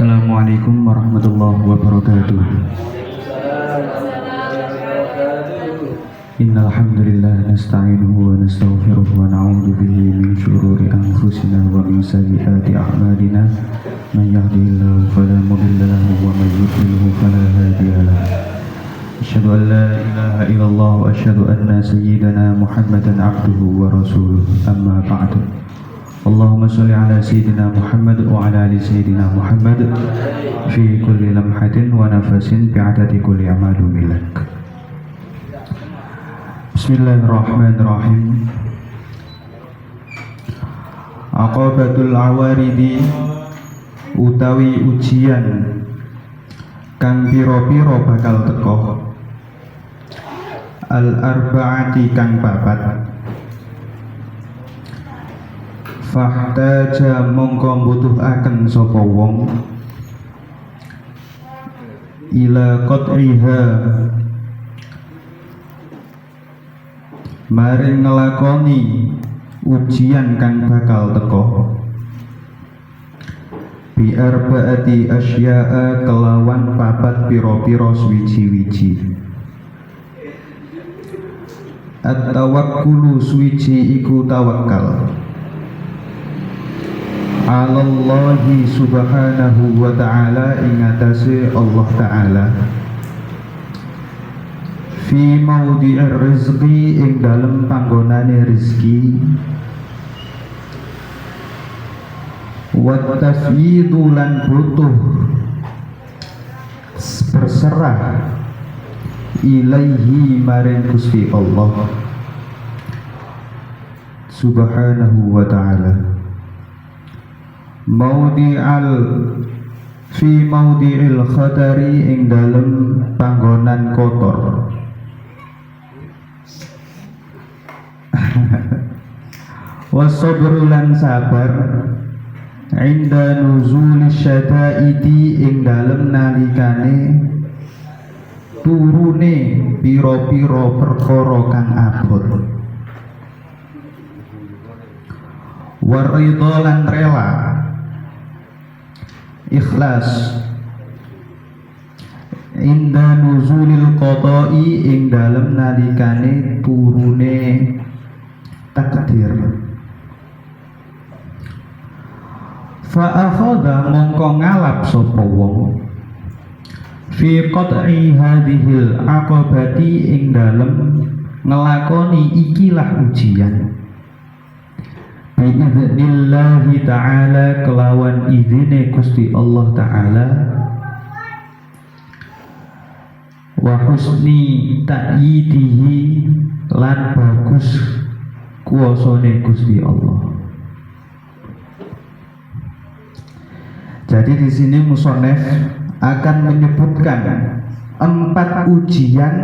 Assalamualaikum warahmatullahi wabarakatuh. Innal hamdalillah nasta'inuhu wa nastaghfiruh wa na'udzu bihi min shururi anfusina wa min sayyiati a'malina. Man yahdihillahu fala mudilla lahu wa man yudlilhu fala hadiya lahu. Asyhadu an la ilaha illallah wa asyhadu anna sayyidana Muhammadan 'abduhu wa rasuluh. Amma ba'du. Allahumma sholli ala sayyidina Muhammad wa ala ali sayyidina Muhammad fi kulli lamhatin wa nafasin bi'adadi kulli amalin milak. Bismillahirrahmanirrahim. Aqabatul awaridi utawi ujian kang pira-pira bakal teka. Al-arba'ati kang papat. Fahtaja mongko mbutuhaken sapa wong ila qat'iha maring ngelakoni ujian kang bakal teka bi arba'ati asya'a kelawan papat pira-pira swiji-wiji. At-tawakkulu swiji iku tawakal Allahi subhanahu wa ta'ala ing atase Allah ta'ala fi maudhi'ir rizqi ing dalem panggonane rizki wa tafyidu lan butuh berserah ilaihi maring Gusti Allah subhanahu wa ta'ala fi maudhi'il khatari ing dalem panggonan kotor. Wasabru lan sabar inda nuzuli syada'idi ing dalem nalikane turune pira-pira perkara kang abot. Waridha lan rela ikhlas inda nuzulil qada'i ing dalem nalikane turune takdir. Fa akhadha mongko ngalap sapa wong fi qat'i hadhil aqabati ing dalem ngelakoni ikilah ujian bi'idhnillahi ta'ala kelawan izine Gusti Allah ta'ala wa husni ta'yidihi lan bagus kuasane Gusti Allah. Jadi di sini musonef akan menyebutkan 4 ujian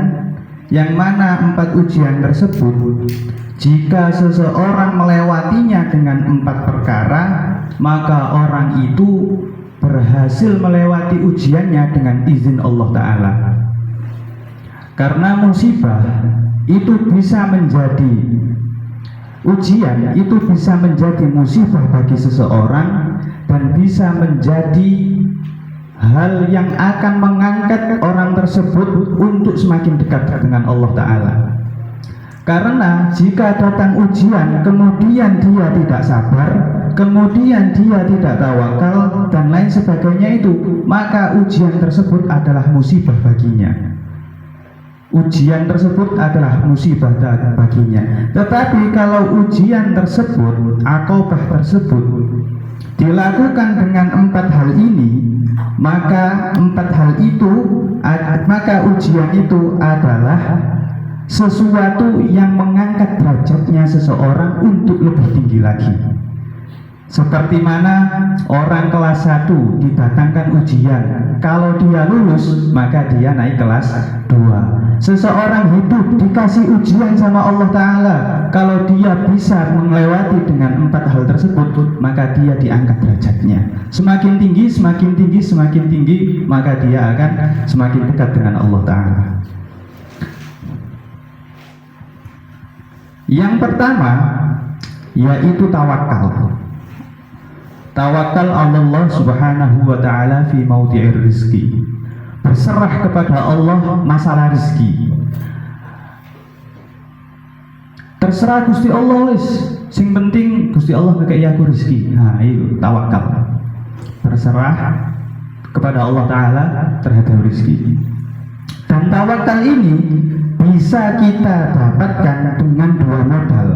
yang mana 4 ujian tersebut jika seseorang melewatinya dengan 4 perkara, maka orang itu berhasil melewati ujiannya dengan izin Allah Ta'ala. Karena musibah itu bisa menjadi ujian, itu bisa menjadi musibah bagi seseorang dan bisa menjadi hal yang akan mengangkat orang tersebut untuk semakin dekat dengan Allah Ta'ala. Karena jika datang ujian kemudian dia tidak sabar, kemudian dia tidak tawakal dan lain sebagainya itu, maka ujian tersebut adalah musibah baginya. Ujian tersebut adalah musibah baginya. Tetapi kalau ujian tersebut, aqobah tersebut dilakukan dengan 4 hal ini, maka 4 hal itu, maka ujian itu adalah sesuatu yang mengangkat derajatnya seseorang untuk lebih tinggi lagi. Seperti mana orang kelas 1 didatangkan ujian, kalau dia lulus maka dia naik kelas 2. Seseorang hidup dikasih ujian sama Allah Ta'ala, kalau dia bisa melewati dengan 4 hal tersebut, maka dia diangkat derajatnya. Semakin tinggi, semakin tinggi, semakin tinggi, maka dia akan semakin dekat dengan Allah Ta'ala. Yang pertama yaitu tawakal. Tawakal Allah subhanahu wa ta'ala fi maudhi'ir rizki. Berserah kepada Allah masalah rizki. Terserah Gusti Allah wis, sing penting Gusti Allah ngekei aku rizki. Nah itu tawakal. Berserah kepada Allah Ta'ala terhadap rizki. Dan tawakal ini bisa kita dapatkan dengan dua modal.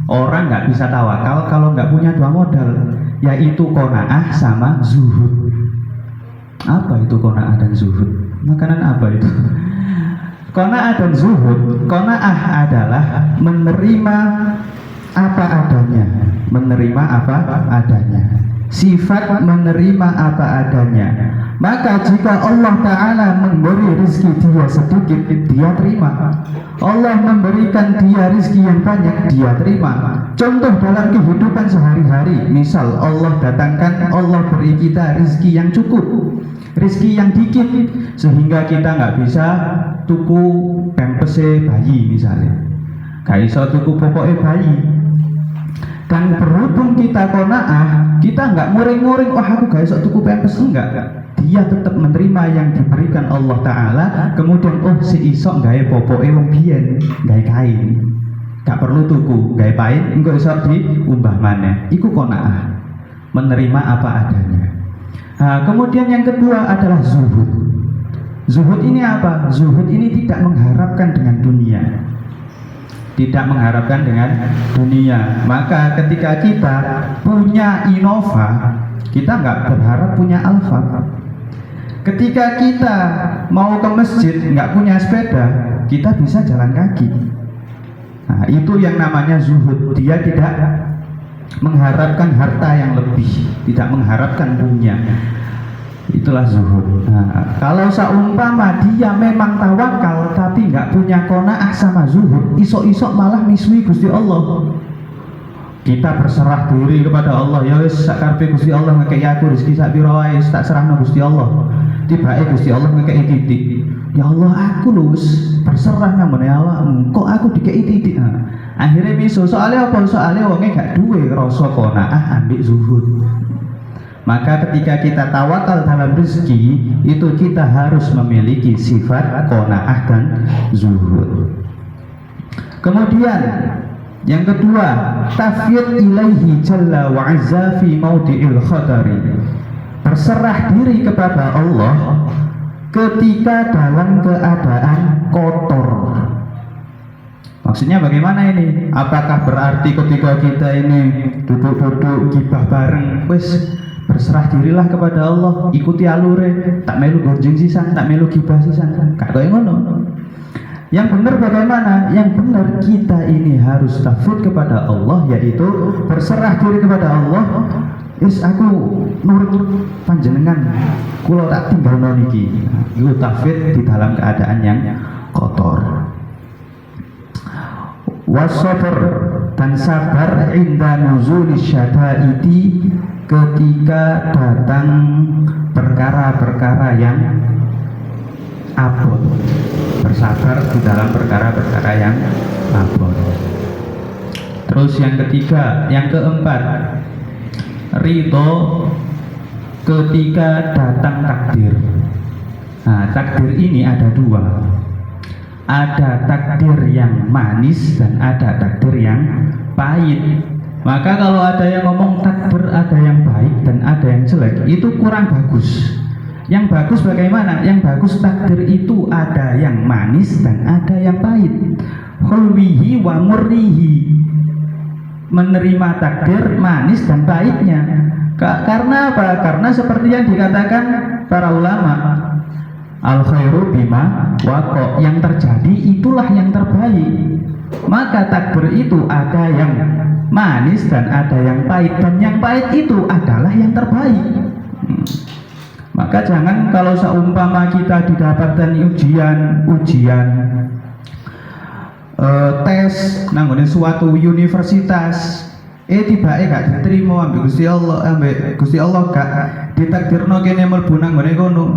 Orang nggak bisa tawakal kalau nggak punya dua modal, yaitu qanaah sama zuhud. Apa itu qanaah dan zuhud? Makanan apa itu? Qanaah dan zuhud. Qanaah adalah menerima apa adanya, menerima apa adanya. Sifat menerima apa adanya. Maka jika Allah Ta'ala memberi rezeki dia sedikit, dia terima. Allah memberikan dia rezeki yang banyak, dia terima. Contoh dalam kehidupan sehari-hari, misal Allah datangkan, Allah beri kita rezeki yang cukup, rezeki yang dikit, sehingga kita nggak bisa tuku pampers bayi misalnya, nggak bisa tuku pokoknya bayi. Dan berhubung kita qanaah, kita nggak muring-muring, wah aku gak iso tuku pampers, enggak. Dia tetap menerima yang diberikan Allah Ta'ala. Kemudian oh si isok gawe popoke wong biyen, gawe kain, gak perlu tuku, gawe pain engko iso diumbah maneh. Iku qanaah, menerima apa adanya. Nah, kemudian yang kedua adalah zuhud. Zuhud ini apa? Zuhud ini tidak mengharapkan dengan dunia, tidak mengharapkan dengan dunia. Maka ketika kita punya Innova, kita nggak berharap punya Alfa. Ketika kita mau ke masjid nggak punya sepeda, kita bisa jalan kaki. Nah, itu yang namanya zuhud. Dia tidak mengharapkan harta yang lebih, tidak mengharapkan punya. Itulah zuhud. Nah, kalau seumpama dia memang tawakal tapi nggak punya qanaah sama zuhud, isok-isok malah miswi Gusti Allah. Kita berserah diri kepada Allah. Ya wis sakarpe Gusti Allah ngekei aku rezeki sak pira wae, tak serahno Gusti Allah. Tibake Gusti Allah ngekei titik. Ya Allah aku lus berserah nang ngene awakmu, kok aku dikei titik. Nah, akhirnya miso soalnya apa? Soalnya wonge gak duwe rasa qanaah ambek zuhud. Maka ketika kita tawakal dalam rezeki, itu kita harus memiliki sifat qanaah dan zuhud. Kemudian yang kedua, tafwid ilaihi jalla wa azza fi maudhi'il khatari. Berserah diri kepada Allah ketika dalam keadaan kotor. Maksudnya bagaimana ini? Apakah berarti ketika kita ini duduk-duduk gibah bareng, wis berserah dirilah kepada Allah, ikuti alure, tak melu gonjing sisan, tak melu gibah sisan, gak kaya ngono. Yang benar bagaimana? Yang benar kita ini harus tafwid kepada Allah, yaitu berserah diri kepada Allah. Is aku nurut panjenengan, kula tak tinggalno niki. Iku tafwid di dalam keadaan yang kotor. Wasabr, dan sabar inda nuzuli syada'idi, ketika datang perkara-perkara yang abot. Bersabar di dalam perkara-perkara yang abot. Terus yang ketiga, yang keempat, ridho ketika datang takdir. Nah, takdir ini ada dua. Ada takdir yang manis dan ada takdir yang pahit. Maka kalau ada yang ngomong takdir ada yang baik dan ada yang jelek, itu kurang bagus. Yang bagus bagaimana? Yang bagus takdir itu ada yang manis dan ada yang pahit. Hulwihi wa murrihi. Menerima takdir manis dan pahitnya. Karena apa? Karena seperti yang dikatakan para ulama, al khairu bima waqa, yang terjadi itulah yang terbaik. Maka takdir itu ada yang manis dan ada yang pahit, dan yang pahit itu adalah yang terbaik. Maka jangan kalau seumpama kita didapatkan ujian tes nanggone suatu universitas, tibake gak diterima ambek Gusti Allah gak ditakdirno kene mlebu nang ngene kono.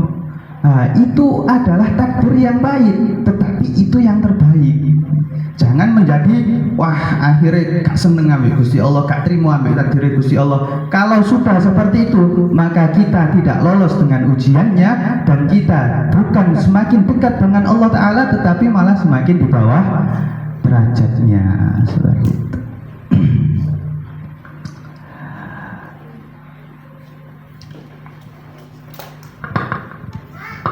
Nah, itu adalah takdir yang pahit, tetapi itu yang terbaik. Jangan menjadi wah akhirnya gak seneng ambek Gusti Allah, gak terima ambek takdir Gusti Allah. Kalau sudah seperti itu, maka kita tidak lolos dengan ujiannya, dan kita bukan semakin dekat dengan Allah Ta'ala, tetapi malah semakin di bawah derajatnya. Seperti itu.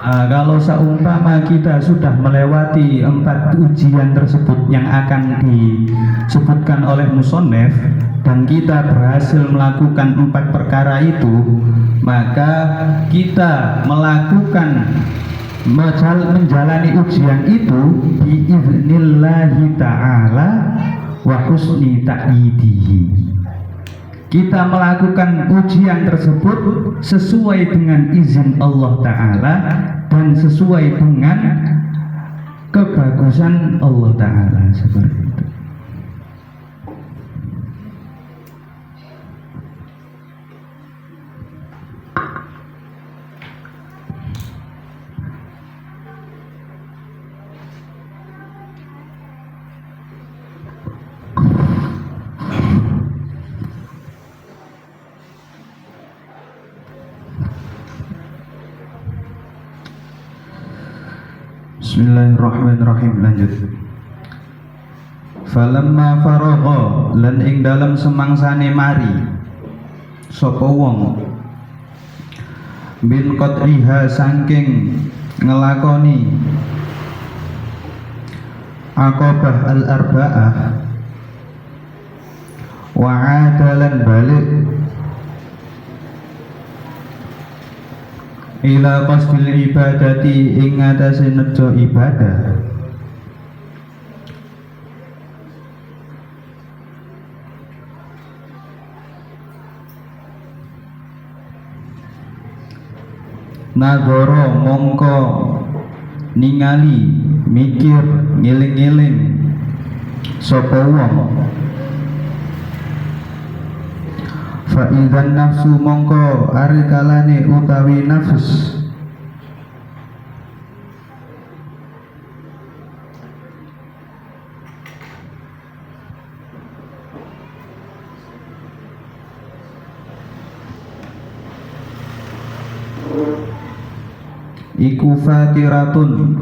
Kalau seumpama kita sudah melewati 4 ujian tersebut yang akan disebutkan oleh musonef, dan kita berhasil melakukan 4 perkara itu, maka kita melakukan menjalani ujian itu biiznillahi ta'ala wa husni ta'yidihi. Kita melakukan ujian tersebut sesuai dengan izin Allah Ta'ala dan sesuai dengan kebagusan Allah Ta'ala, seperti itu. Bismillahirrahmanirrahim. Lanjut. Falamma faragha, lan ing dalam semangsane mari sapa wong bin qadriha saking ngelakoni aqabah al-arba'ah wa adalan balik ila qasdil ibadati ing atase nejo ibadah, nagoro mongko ningali mikir ngiling-ngiling sapa wong, fa idzan nafsu mongko ari kalane utawi nafs iku fatiratun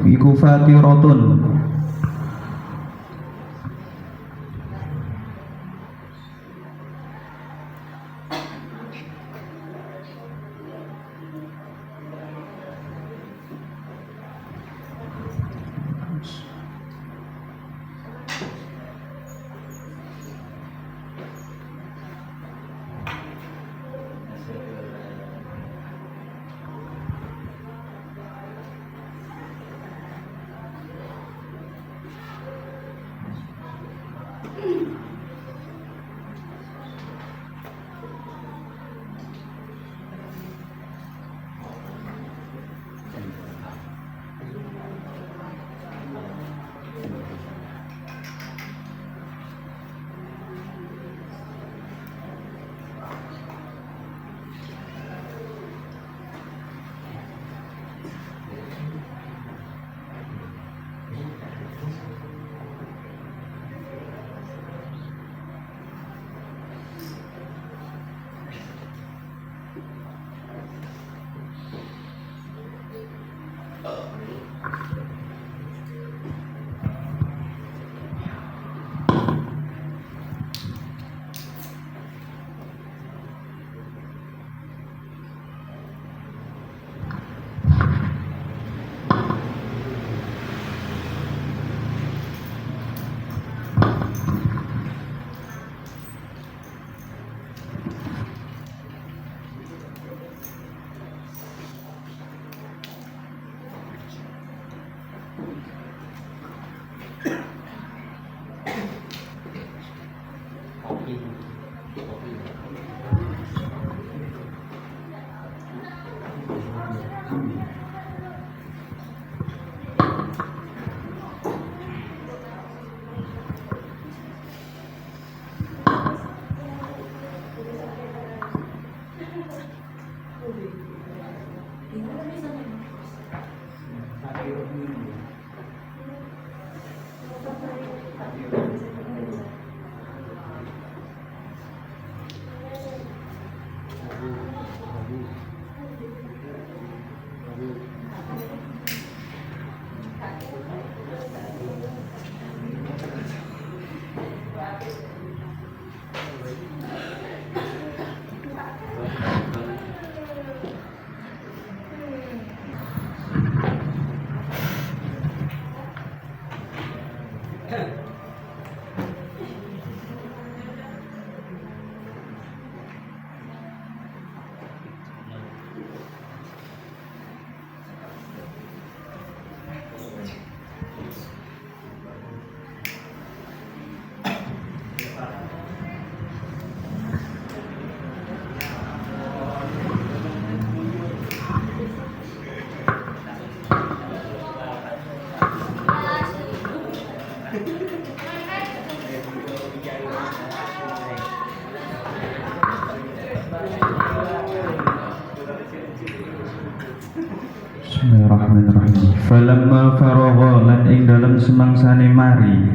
Falamma faragha lan ing dalem semangsane mari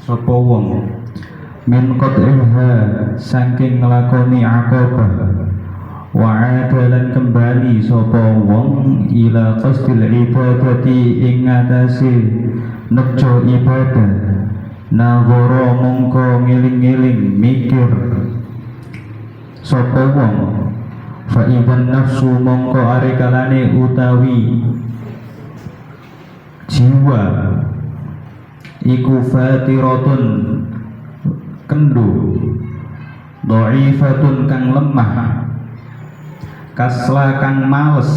sapa wong min qat'iha saking nglakoni aqabah wa adalan kembali sapa wong ila qasdil ibadati ing ngatasi nejo ibadah nagara mongko ngiling-ngiling mikir sapa wong fa idzan nafsu mongko arekalane utawi jiwa iku fatiratun kendu dha'ifatun kang lemah kasla kang males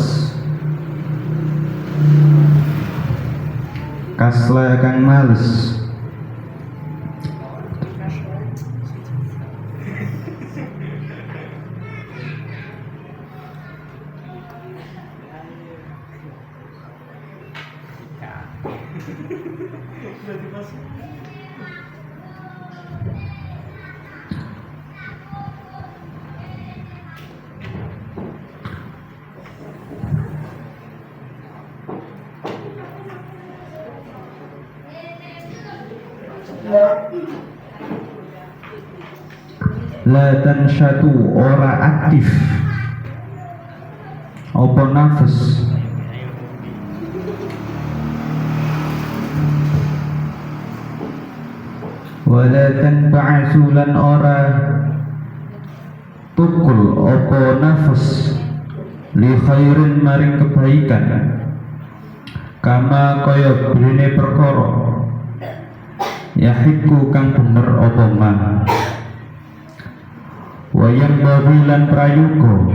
la tansyatu ora aktif apa nafas wala tanba'asu lan ora tukul apa nafas li khairin maring kebaikan kama kaya brene perkara yahiku kang bener apa man wayang babilan prayuga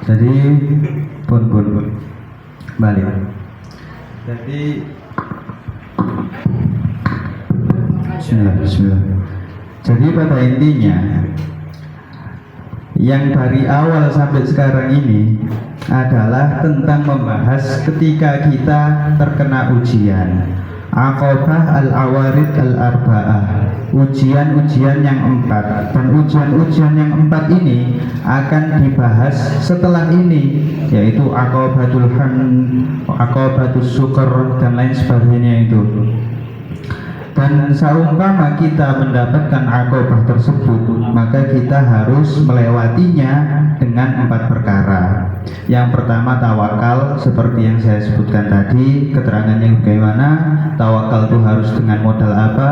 Jadi pun balik. Jadi Bismillah. Jadi pada intinya yang dari awal sampai sekarang ini adalah tentang membahas ketika kita terkena ujian. Aqabah al-awarid al-arba'ah, ujian-ujian yang 4, dan ujian-ujian yang 4 ini akan dibahas setelah ini, yaitu aqabatul aqabatus syukur dan lain sebagainya itu. Dan seumpama kita mendapatkan aqabah tersebut, maka kita harus melewatinya dengan 4 perkara. Yang pertama tawakal, seperti yang saya sebutkan tadi, keterangannya bagaimana, tawakal itu harus dengan modal apa.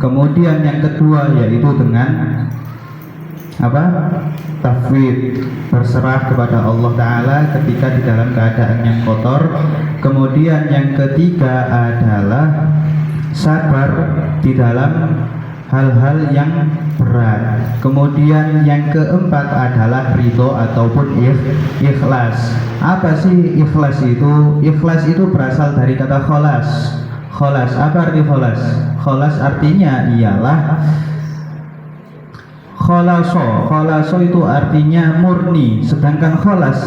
Kemudian yang kedua yaitu dengan apa? Tafwid, berserah kepada Allah Ta'ala ketika di dalam keadaan yang kotor. Kemudian yang ketiga adalah sabar di dalam hal-hal yang berat. Kemudian yang keempat adalah ridho ataupun ikhlas. Apa sih ikhlas itu? Ikhlas itu berasal dari kata kholas. Kholas, apa arti kholas? Kholas artinya ialah kholaso itu artinya murni. Sedangkan kholas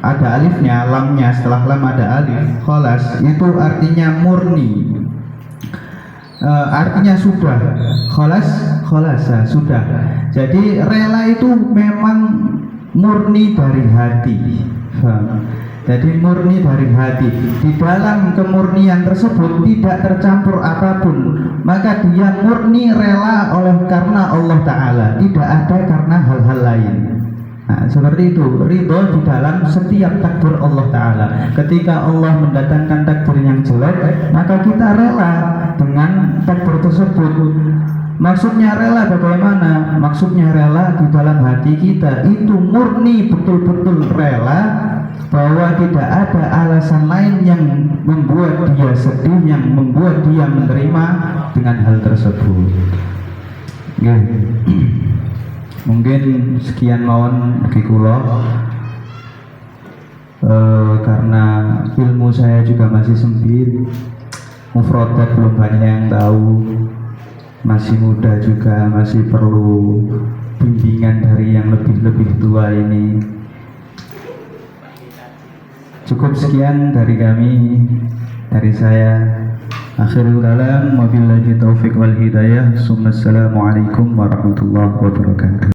ada alifnya, lamnya, setelah lam ada alif. Kholas itu artinya murni. Artinya sudah, kholasa sudah. Jadi rela itu memang murni dari hati. Jadi murni dari hati. Di dalam kemurnian tersebut tidak tercampur apapun, maka dia murni rela oleh karena Allah Ta'ala, tidak ada karena hal-hal lain. Nah, seperti itu, ridho di dalam setiap takdir Allah Ta'ala. Ketika Allah mendatangkan takdir yang jelek, maka kita rela dengan takdir tersebut. Maksudnya rela bagaimana? Maksudnya rela di dalam hati kita itu murni betul-betul rela, bahwa tidak ada alasan lain yang membuat dia sedih, yang membuat dia menerima dengan hal tersebut. Mungkin sekian mawon bagi kula, karena ilmu saya juga masih sempit, mufradat belum banyak yang tahu, masih muda juga, masih perlu bimbingan dari yang lebih tua ini. Cukup sekian dari kami, dari saya. Akhirul kalam, wabillahi taufiq wal hidayah. Assalamualaikum warahmatullahi wabarakatuh.